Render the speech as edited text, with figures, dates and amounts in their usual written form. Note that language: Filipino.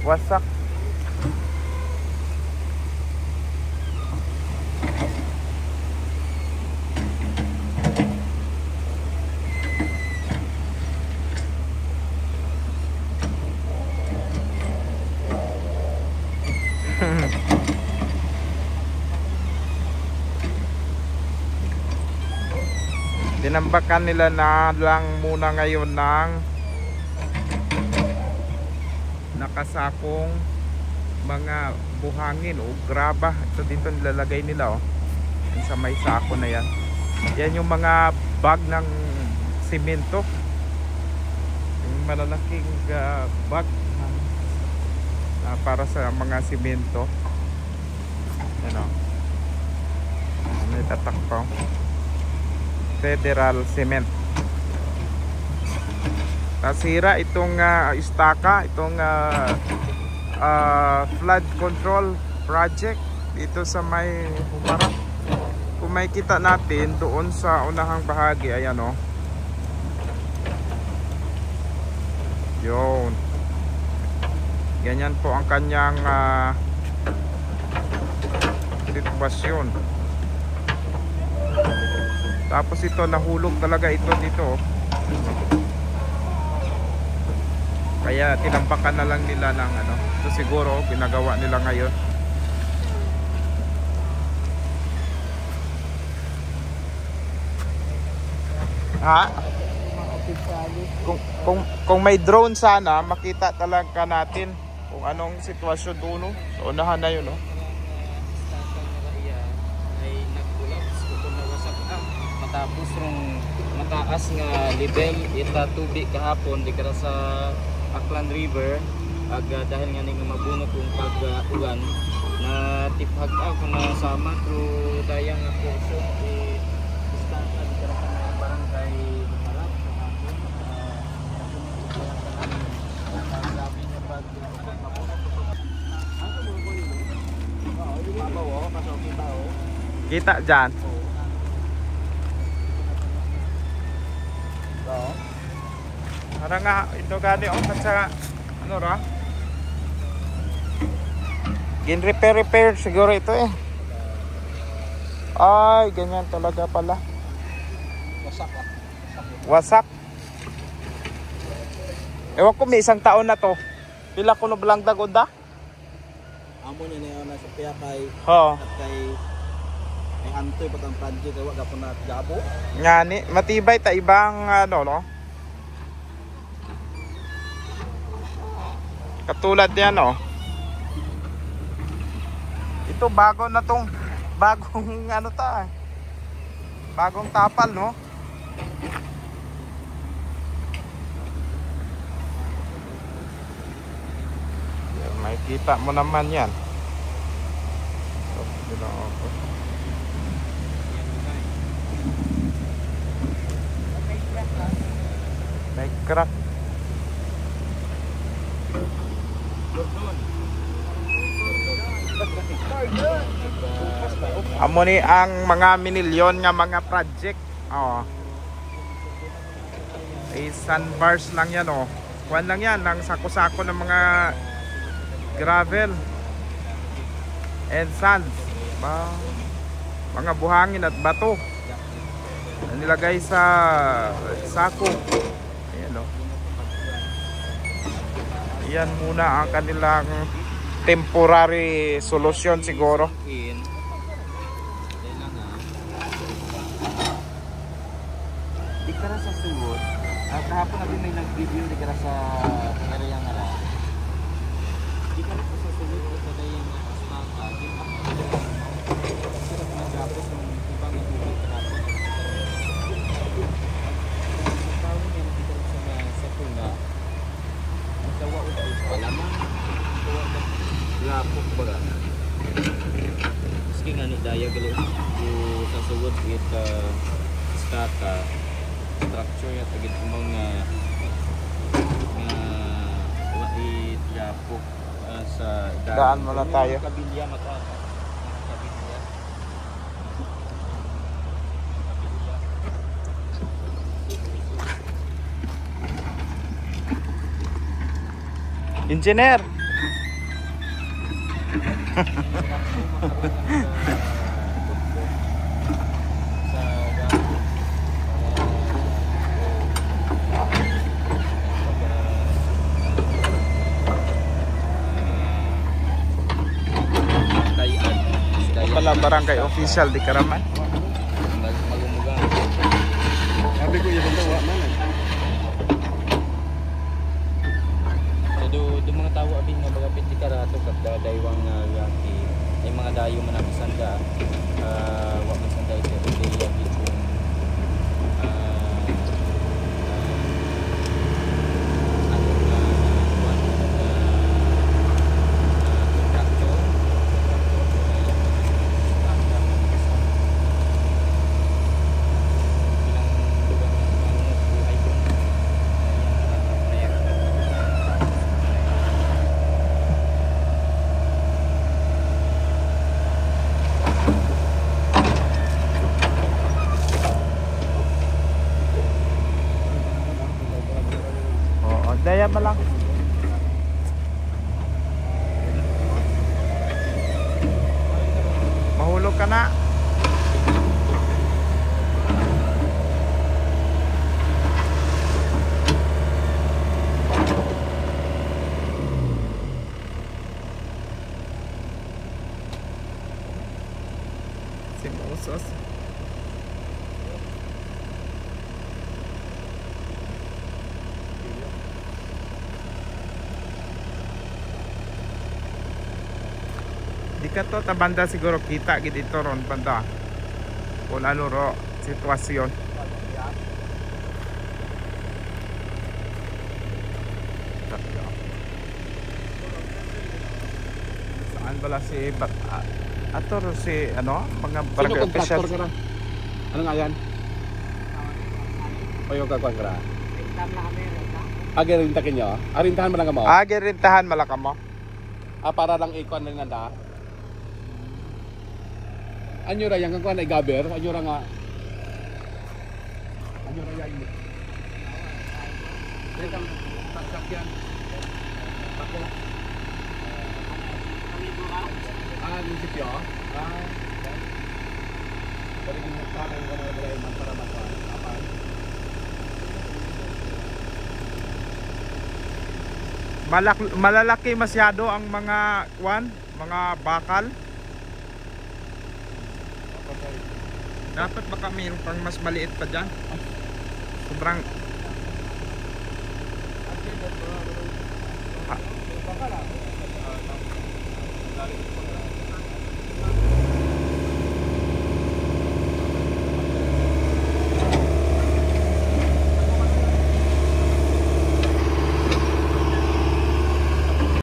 Wasak. Tinambakan nila na lang muna ngayon ng nakasakong mga buhangin o graba. Ito dito nilalagay nila sa may sako na yan. Yan yung mga bag ng simento, yung malalaking bag para sa mga simento. Yan may tatak pa, Federal Cement. Nasira itong istaka, itong flood control project dito sa may Humarap. Kung may kita natin doon sa unahang bahagi, ayan yun, ganyan po ang kanyang sitwasyon. Tapos ito, nahulog talaga ito dito. Kaya tinampakan na lang nila ng ito siguro ginagawa nila ngayon. Kung may drone sana, makita talaga natin kung anong sitwasyon doon. So unahan na yun ay nag-collapse kung nawasak matapos rong mataas nga level ita tubig kahapon di kara sa Aklan River dahil nga ning mabunot kung pag-ulan na tiphag kung nasama through dayang nga kurso distansya di kara sa barangay Humarap grabe nga pag kita dyan. Parang nga ito gani sa repair siguro ito ay ganyan talaga pala, wasak. Ewan ko, may isang taon na to. Pila ko no belang dagod amo niya na sa piya kay kay antoy pag ang project kay wag na jabo ngani matibay ta ibang katulad yan ito bago na tong bagong bagong tapal makikita mo naman yan. May crack. Amo ni ang mga minilyon nga mga project. Sandbars lang yan kuwan lang yan ng sako-sako ng mga gravel and sands, mga buhangin at bato na nilagay sa sako. Ayan yan muna ang kanilang temporary solution siguro. Di ka sa suwod kahapon natin may nag-review di ka sa area nga di ka sa suwod sa dayang asmaka sirap na tapos ng ibang tubig kahapon tawag yan di ka sa tuna tawa o tayo palaman tawa ka lapok ba maski nga ni daya gali sa suwod with staka truck picture ya tagid mo nga wait yapok sa Daan muna tayo. Kabilya mata. Kabilya. Engineer. Pala barangay official di Karaman. Magumuga. Sabi ko yung tawa man. Do mga tawo abin nga bagapit di karato kat daywang gaki. Ay mga dayo man ang sanda. Wa man sanda ito di abin kung Daya ba lang? Mahulog ka na. Simosos. Di ka to ta banda siguro kita gid dito ron banda. Kung ano ro sitwasyon. Saan bala si ato ro si ano mga barangay official. Ka ra? Ano nga yan? O yung kakuan ka ra? Rinta kinyo? Rintahan mo lang mo? Girintahan malaka mo. Para lang ikuan lang nanda. Anyo ra yang kakuan ay gaber, anyo ra nga. Anyo ra yan. Rekam sakyan. Ako. Munisipyo. Pero yung nagtatang ko na wala yung para matuan. Apan. Malalaki masyado ang mga mga bakal. Dapat baka mayroon pang mas maliit pa dyan. Sobrang